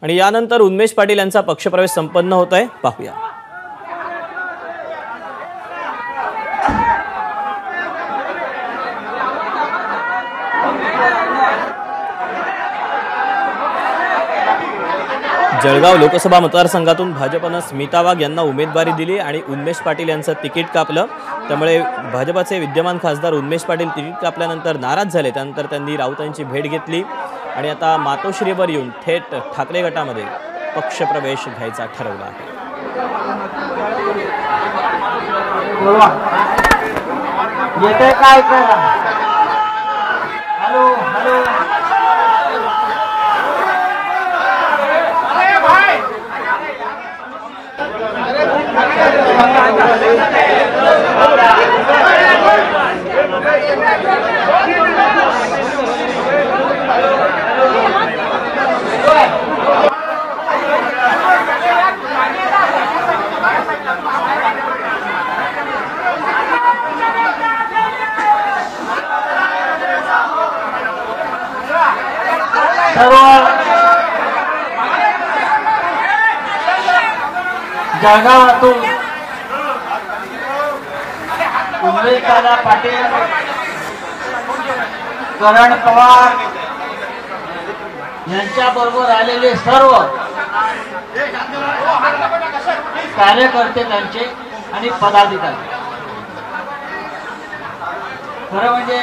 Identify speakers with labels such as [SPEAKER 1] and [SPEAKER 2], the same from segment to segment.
[SPEAKER 1] आणि यानंतर उन्मेष पाटील यांचा पक्षप्रवेश संपन्न होत आहे, पाहूया। जळगाव लोकसभा मतदारसंघातून भाजपने स्मिता वाघ यांना उमेदवारी दिली आणि उन्मेष पाटील यांचं तिकीट कापलं। त्यामुळे भाजपचे विद्यमान खासदार उन्मेष पाटील तिकीट कापल्यानंतर नाराज झाले। त्यानंतर त्यांनी राऊतांची भेट घेतली आणि आता मातोश्रीवर येऊन थेट ठाकरे गटामध्ये पक्षप्रवेश घ्यायचा ठरवला आहे।
[SPEAKER 2] जळगावातून उमेशदादा पाटील, करण पवार यांच्याबरोबर आलेले सर्व कार्यकर्ते त्यांचे आणि पदाधिकारी, खरं म्हणजे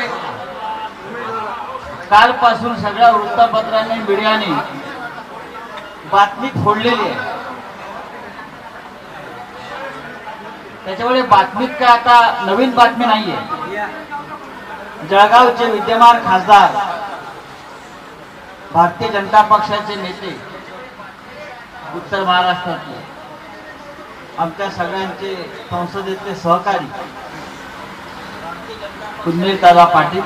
[SPEAKER 2] कालपासून सगळ्या वृत्तपत्रांनी मीडियाने बातमी फोडलेली आहे। त्याच्यामुळे बातमीत काय आता नवीन बातमी नाहीये। जळगावचे विद्यमान खासदार, भारतीय जनता पक्षाचे नेते, उत्तर महाराष्ट्रातले आमच्या सगळ्यांचे संसदेतले सहकारी उन्मेशदादा पाटील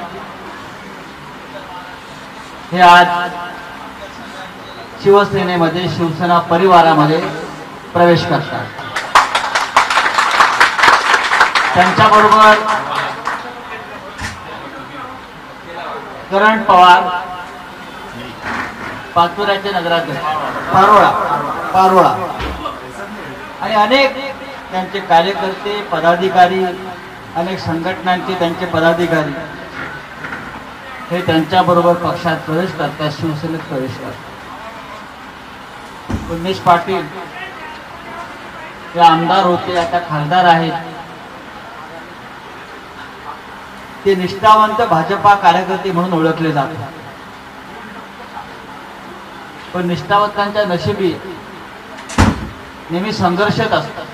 [SPEAKER 2] हे आज शिवसेनेमध्ये, शिवसेना परिवारामध्ये प्रवेश करतात। त्यांच्याबरोबर करण पवार, पाचोऱ्याचे नगराध्यक्ष, पारोळा आणि अनेक त्यांचे कार्यकर्ते, पदाधिकारी, अनेक संघटनांचे त्यांचे पदाधिकारी हे त्यांच्याबरोबर पक्षात प्रवेश करतात, शिवसेनेत प्रवेश करतात। उन्मेष पाटील हे आमदार होते, आता खासदार आहेत। ते निष्ठावंत भाजपा कार्यकर्ते म्हणून ओळखले जातात, पण निष्ठावंतांच्या नशिबी नेहमी संघर्षच असतात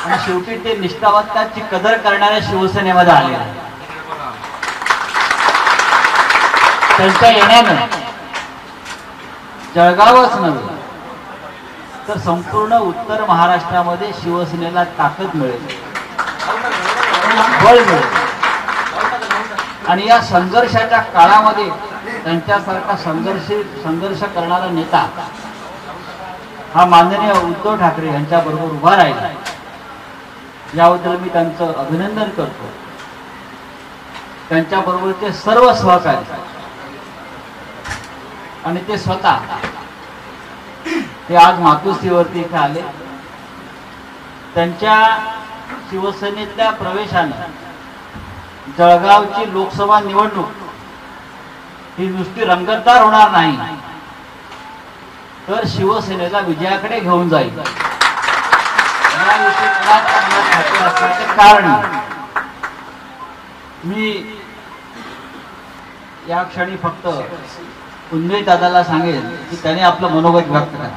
[SPEAKER 2] आणि शेवटी ते निष्ठावंतांची कदर करणाऱ्या शिवसेनेमध्ये आले। त्यांच्या येण्यानं जळगावच नव्हे तर संपूर्ण उत्तर महाराष्ट्रामध्ये शिवसेनेला ताकद मिळेल, बळ मिळेल आणि या संघर्षाच्या काळामध्ये त्यांच्यासारखा संघर्ष करणारा नेता हा माननीय उद्धव ठाकरे यांच्याबरोबर उभा राहिला। याबद्दल मी त्यांचं अभिनंदन करतो। त्यांच्याबरोबरचे सर्व सहकारी आणि ते स्वतः हे आज मातोश्रीवरती इथे आले। त्यांच्या शिवसेनेतल्या प्रवेशाने जळगावची लोकसभा निवडणूक ही नुसती रंगतदार होणार नाही, तर शिवसेनेला विजयाकडे घेऊन जाईल। असण्याचे कारण मी या क्षणी फक्त उन्मेश दादाला सांगेल की त्याने आपलं मनोगत व्यक्त करा।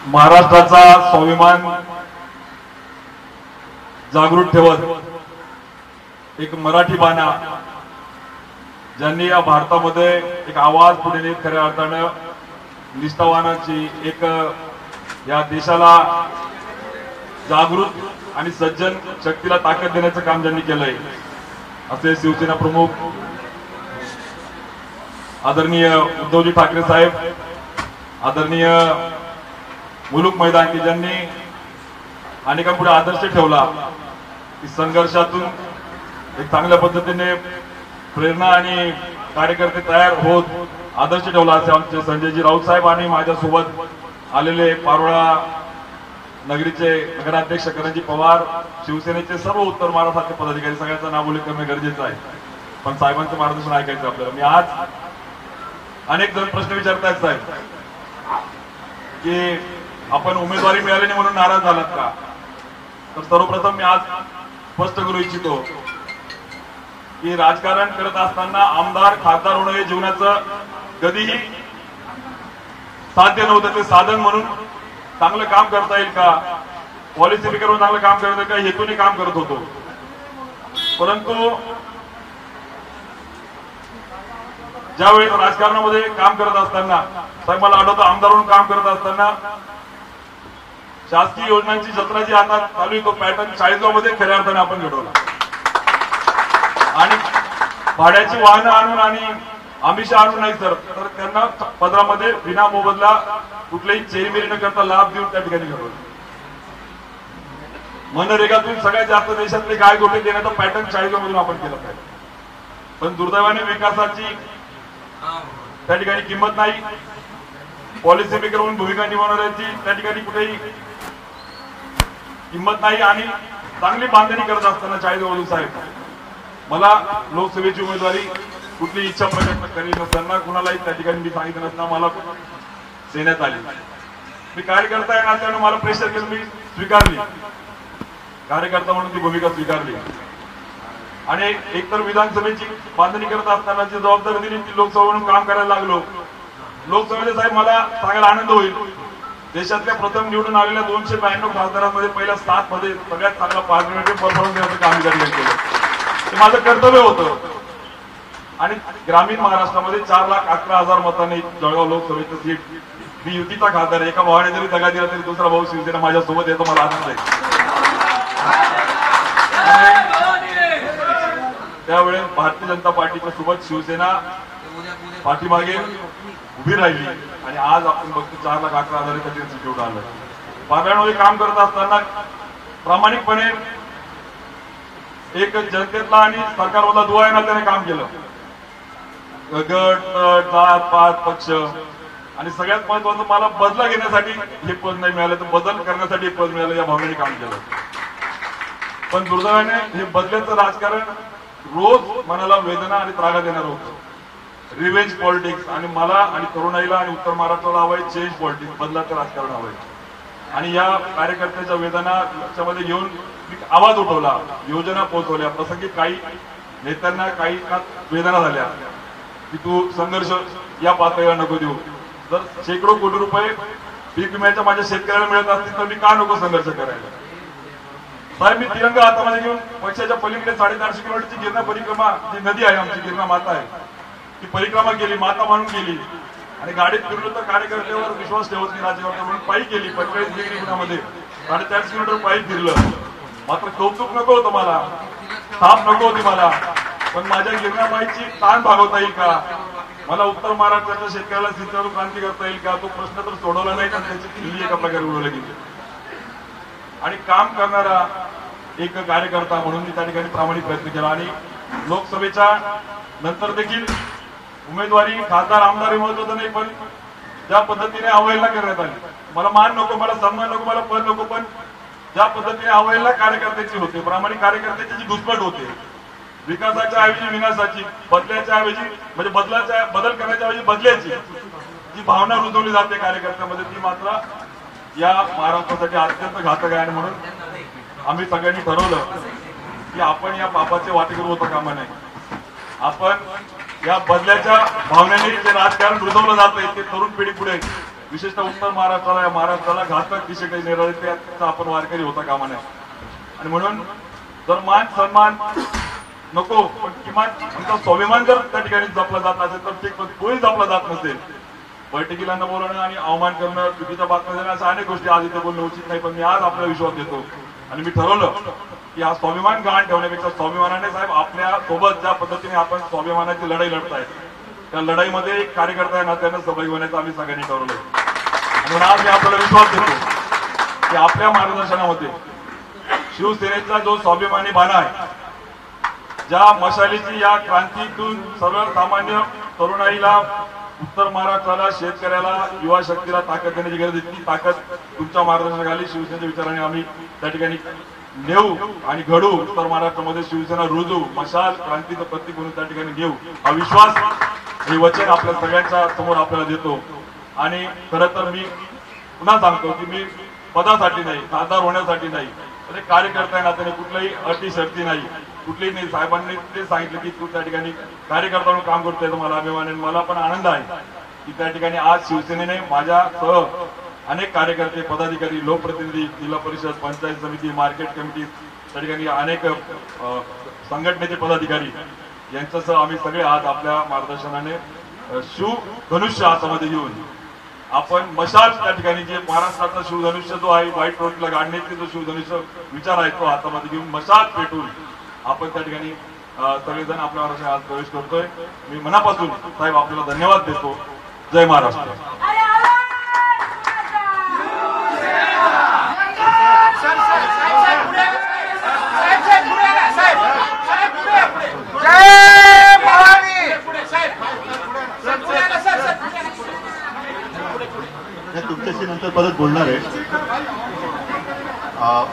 [SPEAKER 3] महाराष्ट्राचा स्वाभिमान जागृत ठेवत एक मराठी बाणा ज्यांनी या भारतामध्ये एक आवाज पुढे नेत, खऱ्या अर्थानं निष्ठावानाची एक या देशाला जागृत आणि सज्जन शक्तीला ताकद देण्याचं काम ज्यांनी केलंय असे शिवसेना प्रमुख आदरणीय उद्धवजी ठाकरे साहेब, आदरणीय मुलुक मैदान की ज्यांनी अनेकांपुढे आदर्श ठेवला की संघर्षातून एक चांगल्या पद्धतीने प्रेरणा आणि कार्यकर्ते तयार होत आदर्श ठेवला असे आमचे संजयजी राऊत साहेब आणि माझ्यासोबत आलेले पारोळा नगरीचे नगराध्यक्ष करणजी पवार, शिवसेनेचे सर्व उत्तर महाराष्ट्राचे पदाधिकारी, सगळ्यांचं नाव उल्लेख करणे गरजेचं आहे, पण साहेबांचं मार्गदर्शन ऐकायचं आपल्याला. मी आज अनेक जण प्रश्न विचारतायत साहेब की आपण उमेदवारी मिळाली नाही म्हणून नाराज झालात का? तर सर्वप्रथम मी आज स्पष्ट करू इच्छितो की राजकारण करत असताना आमदार खासदार होणं हे जीवनाचं कधीही साध्य नव्हतं. ते साधन म्हणून चांगलं काम करता येईल का, पॉलिसी मेकरवर चांगलं काम करता येईल का, हेतूने काम करत होतो. परंतु ज्यावेळेस राजकारणामध्ये काम करत असताना साहेब मला आठवतं आमदार म्हणून काम करत असताना शासकीय योजनांची जत्रा जी आता चालू आहे तो पॅटर्न 40 मध्ये खऱ्या अर्थाने आपण घडवला आणि भाड्याची वाहनं आणून आणि आमिषा आणून नाही तर त्यांना पदरामध्ये विना मोबदला कुठल्याही चेरीमेरी न करता लाभ देऊन त्या ठिकाणी घडवलं. मनरेगातून सगळ्यात जास्त देशातले गाय गोठे देण्याचा पॅटर्न 40 मधून आपण केलं पाहिजे. पण दुर्दैवाने विकासाची त्या ठिकाणी किंमत नाही, पॉलिसी मेकर म्हणून भूमिका निभावणाऱ्यांची त्या ठिकाणी कुठेही किंमत नाही आणि चांगली बांधणी करत असताना 40 मधून साहेब मला लोकसभेची उमेदवारी कुठली इच्छा प्रकट करी नसताना कुणालाही त्या ठिकाणी मी सांगितलं नसताना मला देण्यात आली. मी कार्यकर्ता आहे नात्यानं मला प्रेशर केलं, मी स्वीकारली, कार्यकर्ता म्हणून ती भूमिका स्वीकारली आणि एकतर विधानसभेची बांधणी करत असताना जी जबाबदारी दिली ती लोकसभा म्हणून काम करायला लागलो. लोकसभेचे साहेब मला सांगायला आनंद होईल, देशातल्या प्रथम निवडून आलेल्या 292 खासदारांमध्ये पहिल्या 7 मध्ये सगळ्यात चांगला पार्लमेंटरी परफॉर्मन्स देण्याचं काम केलं. ते माझं कर्तव्य होतं आणि ग्रामीण महाराष्ट्रामध्ये 4,11,000 मतांनी जळगाव लोकसभेचं सीट मी युतीचा खासदार, एका भावाने जरी दगा दिला तरी दुसरा भाऊ शिवसेना माझ्यासोबत येतो, मला आनंद आहे. त्यावेळेस भारतीय जनता पार्टीच्या सोबत शिवसेना पाठीमागे उभी राहिली आणि आज आपण बघतो 4,11,000 सीट निवडून आलं. पार्लमेंटमध्ये काम करत असताना प्रामाणिकपणे एक जनतेतला आणि सरकारमधला दुवा येणार त्याने काम केलं. गट जात पात पक्ष आणि सगळ्यात महत्वाचं मला बदला घेण्यासाठी हे पद नाही मिळालं तर बदल करण्यासाठी पद मिळालं या भावनेने काम केलं. पण दुर्दैवाने हे बदल्याचं राजकारण रोज मनाला वेदना आणि त्रागा देणारं होतं. रिव्हेंज पॉलिटिक्स आणि मला आणि तरुणाईला आणि उत्तर महाराष्ट्राला हवंय चेंज पॉलिटिक्स, बदलाचं राजकारण हवंय आणि या कार्यकर्त्याच्या वेदना लक्षामध्ये घेऊन मी आवाज उठवला, योजना पोहोचवल्या. प्रसंगी काही नेत्यांना काही वेदना झाल्या की तू संघर्ष या पातळीला नको देऊ. जर शेकडो कोटी रुपये पीक विम्याच्या माझ्या शेतकऱ्याला मिळत असतील तर मी का नको संघर्ष करायला? साहेब मी तिरंगा हातामध्ये घेऊन पक्षाच्या पलीकडे 450 किलोमीटरची गिरणा परिक्रमा, जी नदी आहे आमची गिरणा माता आहे, ती परिक्रमा केली, माता मानून केली आणि गाडीत फिरलो तर कार्यकर्त्यावर विश्वास ठेवत नाही राज्यकर्ता म्हणून पायी केली. 45 डिग्री उन्हामध्ये 450 किलोमीटर पायी फिरलं. मात्र कौतुक नको होतं मला, थाप नको होती मला, पण माझ्या गिरणाबाईची ताण भागवता येईल का, मला उत्तर महाराष्ट्राच्या शेतकऱ्याला सिंचाईवर क्रांती करता येईल का, तो प्रश्न तर सोडवला नाही तर त्याची दिल्ली एका प्रकारे उडवली गेली. आणि काम करणारा एक कार्यकर्ता म्हणून मी त्या ठिकाणी प्रामाणिक प्रयत्न केला आणि लोकसभेच्या नंतर देखील उमेदवारी खासदार आमदार हे महत्वाचं नाही, पण ज्या पद्धतीने अवहेलना करण्यात आली, मला मान नको, मला सन्मान नको, मला पद नको, पण ज्या पद्धतीने अवहेलना कार्यकर्त्याची होते, प्रामाणिक कार्यकर्त्याची जी घुसपट होते, विकासाच्या ऐवजी विनाशाची, बदल्याच्या ऐवजी म्हणजे बदल करण्याच्या ऐवजी बदल्याची जी भावना रुजवली जाते कार्यकर्त्यामध्ये, ती मात्र या महाराष्ट्रासाठी अत्यंत घातक आहे. म्हणून आम्ही सगळ्यांनी ठरवलं की आपण या पापाचे वाटेकरू होता कामा नये. आपण या बदल्याच्या भावनेने जे राजकारण रुजवलं जात आहे ते तरुण पिढी पुढे विशेषतः उत्तर महाराष्ट्राला, या महाराष्ट्राला घातक दिशेकडे नेणारे त्याचा आपण वारकरी होता कामा नये. आणि म्हणून जर मान सन्मान नको पण किमान आमचा स्वाभिमान जर त्या ठिकाणी जपला जात असेल तर ठीक, पण तोही जपला जात नसेल, बैठकीला न बोलणं आणि अवमान करणं, चुकीच्या बातम्या देणं, अशा अनेक गोष्टी आज इथे बोलणं उचित नाही. पण मी आज आपला विश्वास देतो आणि मी ठरवलं की हा स्वाभिमान गहाण ठेवण्यापेक्षा स्वाभिमानाने साहेब आपल्या सोबत ज्या पद्धतीने आपण स्वाभिमानाची लढाई लढताय त्या लढाईमध्ये एक कार्यकर्ता आहे ना त्यांना सहभागी होण्याचं आम्ही सगळ्यांनी ठरवलंय. म्हणून आज मी आपल्याला विश्वास देतो की आपल्या मार्गदर्शनामध्ये शिवसेनेचा जो स्वाभिमानी बाणा आहे, ज्या मशालीची या क्रांतीतून सर्वसामान्य तरुणाईला, उत्तर महाराष्ट्राला, शेतकऱ्याला, युवा शक्तीला ताकद देण्याची गरज आहे, ती ताकद तुमच्या मार्गदर्शनाखाली शिवसेनेच्या विचाराने आम्ही त्या ठिकाणी नेऊ आणि घडू. उत्तर महाराष्ट्रामध्ये शिवसेना रुजू, मशाल क्रांतीचं प्रतीक म्हणून त्या ठिकाणी नेऊ. हा विश्वास, हे वचन आपल्या सगळ्यांच्या समोर आपल्याला देतो. आणि खरं तर मी पुन्हा सांगतो की मी पदासाठी नाही, खासदार होण्यासाठी नाही, कार्यकर्ता नात्याने कुठल्याही अटी शर्ती नाही, कुठलीही नाही. साहेबांनी ते सांगितलं की तू त्या ठिकाणी कार्यकर्ता म्हणून काम करतोय, तर मला अभिमान आहे. मला पण आनंद आहे की त्या ठिकाणी आज शिवसेनेने माझ्यासह अनेक कार्यकर्ते, पदाधिकारी, लोकप्रतिनिधी, जिल्हा परिषद, पंचायत समिती, मार्केट कमिटी, त्या ठिकाणी अनेक संघटनेचे पदाधिकारी यांच्यासह आम्ही सगळे आज आपल्या मार्गदर्शनाने शिवधनुष्य हातामध्ये घेऊन आपण मशाल त्या ठिकाणी, जे महाराष्ट्राचा शिवधनुष्य जो आहे, व्हाईट रोडला गाडण्याचे जो शिवधनुष्य विचार आहे, तो हातामध्ये घेऊन मशाल पेटून आपण त्या ठिकाणी सगळेजण आपल्या महाराष्ट्रात आज प्रवेश करतोय. मी मनापासून साहेब आपल्याला धन्यवाद देतो. जय महाराष्ट्र.
[SPEAKER 4] तुमच्याशी नंतर परत बोलणार आहे.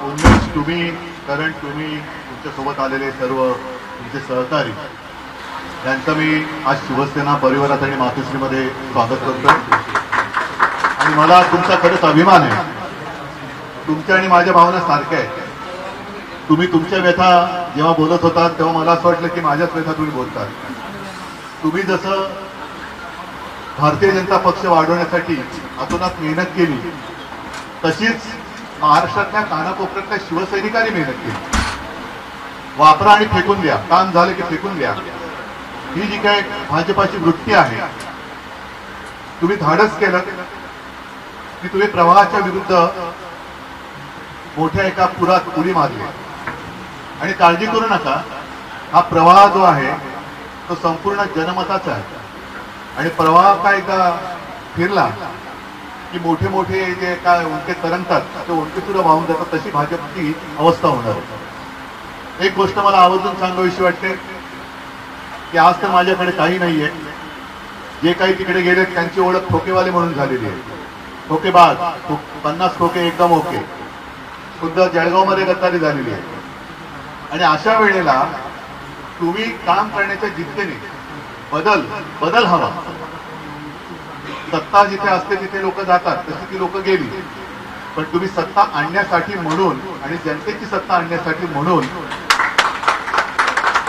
[SPEAKER 4] उन्मेष, तुम्ही तुमच्यासोबत आलेले सर्व तुमचे सहकारी यांचं मी आज शिवसेना परिवारात आणि मातोश्रीमध्ये स्वागत करतोय. आणि मला तुमचा खरंच अभिमान आहे. तुमच्या आणि माझ्या भावना सारख्या आहेत. तुम्ही तुमच्या व्यथा जेव्हा बोलत होतात तेव्हा मला असं वाटलं की माझ्याच व्यथा तुम्ही बोलतात. तुम्ही जसं भारतीय जनता पक्ष वाढवण्यासाठी अतोनात मेहनत केली, तशीच महाराष्ट्रातल्या कानाकोपऱ्यातल्या शिवसैनिकांनी मेहनत केली. वापरा आणि फेकून द्या, काम झालं की फेकून द्या, ही जी काय भाजपाची वृत्ती आहे, तुम्ही धाडस केलं की तुम्ही प्रवाहाच्या विरुद्ध मोठ्या एका पुरात उडी मारली. आणि काळजी करू नका, हा प्रवाह जो आहे तो संपूर्ण जनमताचा आहे. आणि प्रवाह काय एकदा फिरला की मोठे मोठे जे काय उंके तरंगतात ते उंके सुद्धा वाहून जातात. तशी भाजपची अवस्था होणार आहे. एक गोष्ट मला आवर्जून सांगावीशी वाटते की आज तर माझ्याकडे काही नाहीये. जे काही तिकडे गेले त्यांची ओळख ठोकेवाले म्हणून झालेली आहे. ठोकेबाज, 50 ठोके एकदम ओके. खुद्द जळगावमध्ये गद्दारी झालेली आहे. आणि अशा वेळेला तुम्ही काम करण्याच्या जिद्दीने बदल हवा. सत्ता जिथे असते तिथे लोक जातात, तशी ती लोक गेली. पण तुम्ही सत्ता आणण्यासाठी म्हणून आणि जनतेची सत्ता आणण्यासाठी म्हणून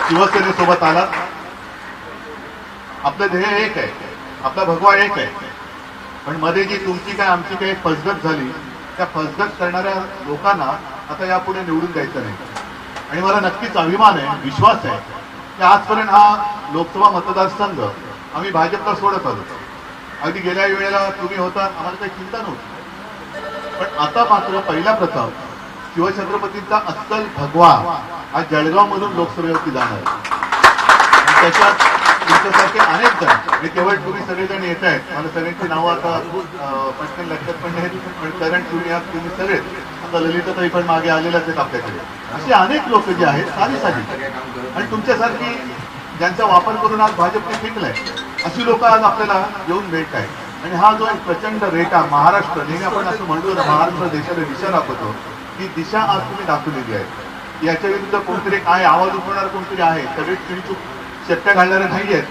[SPEAKER 4] शिवसेनेसोबत आलात. आपलं ध्येय एक आहे, आपला भगवा एक आहे. पण मध्ये जी तुमची काय आमची काही फसगत झाली, त्या फसगत करणाऱ्या लोकांना आता यापुढे निवडून द्यायचं नाही. आणि मला नक्कीच अभिमान आहे, विश्वास आहे की आजपर्यंत हा लोकसभा मतदारसंघ आम्ही भाजपला सोडत आलो. अगदी गेल्या वेळेला तुम्ही होता, आम्हाला काही चिंता नव्हती. पण आता मात्र पहिला प्रथम शिवछत्रपतींचा अस्सल भगवा हा जळगावमधून लोकसभेवरती जाणार आहे. त्याच्यात तुमच्यासारखे अनेक जण, आणि केवळ तुम्ही सगळेजण येत आहेत, मला सगळ्यांची नावं आता पटकन लक्षात पण नाही, पण कारण तुम्ही सगळेच, आता ललिताताई पण मागे आलेल्याच आहेत आपल्याकडे. असे अनेक लोक जे आहेत साधी आणि तुमच्यासारखी ज्यांचा वापर करून आज भाजपने फेकलाय, अशी लोक आज आपल्याला येऊन भेट आहे. आणि हा जो एक प्रचंड रेटा महाराष्ट्र, नेहमी आपण असं म्हणतो ना, महाराष्ट्र देशाला दिशा दाखवतो, ही दिशा आज तुम्ही दाखवलेली आहे. याच्या विरुद्ध कोणतरी आहे, आवाज उठवणार कोणतरी आहे, सगळे चिडचूक शक्य घालणारे नाही आहेत,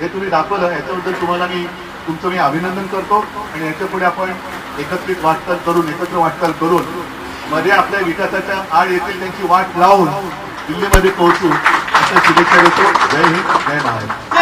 [SPEAKER 4] हे तुम्ही दाखवलं. याच्याबद्दल तुम्हाला तुमचं मी अभिनंदन करतो. आणि याच्या पुढे आपण एकत्र वाटचाल करून मध्ये आपल्या विकासाच्या आड येथील त्यांची वाट लावून दिल्लीमध्ये पोहोचू, असं शुभेच्छा देतो. जय हिंद, जय महाराष्ट्र.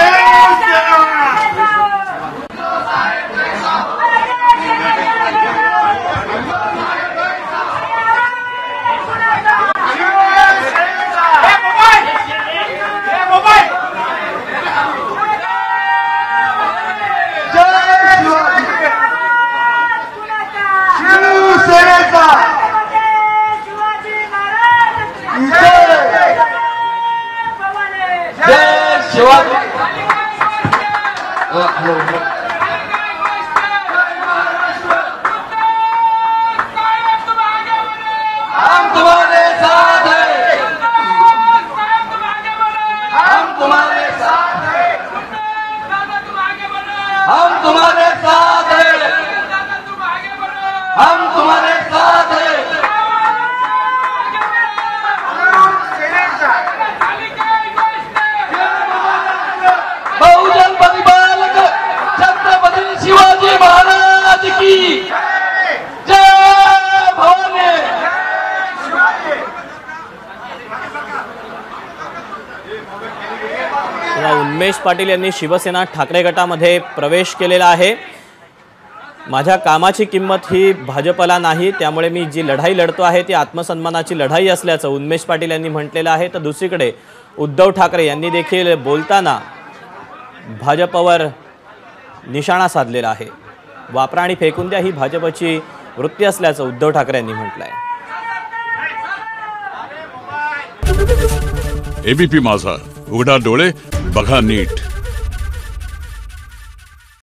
[SPEAKER 2] शिवाजी हम तुम्हारे साथ हैं, हम तुम्हारे साथ हैं। बहुजन परिपालक छत्रपति शिवाजी महाराज की जय भवानी।
[SPEAKER 1] उन्मेष पाटील यांनी शिवसेना ठाकरे गटामध्ये प्रवेश केलेला आहे। माझ्या कामाची किंमत ही भाजपला नाही, त्यामुळे मी जी लढाई लढतो आहे ती आत्मसन्मानाची लढाई असल्याचं उन्मेष पाटील यांनी म्हटलेलं आहे। तर दुसरीकडे उद्धव ठाकरे यांनी देखील बोलताना भाजपवर निशाणा साधलेला आहे। वापरा आणि फेकून द्या ही भाजपची वृत्ती असल्याचं उद्धव ठाकरे यांनी म्हटलं आहे।
[SPEAKER 5] एबीपी माझा, उघडा डोळे बघा नीट।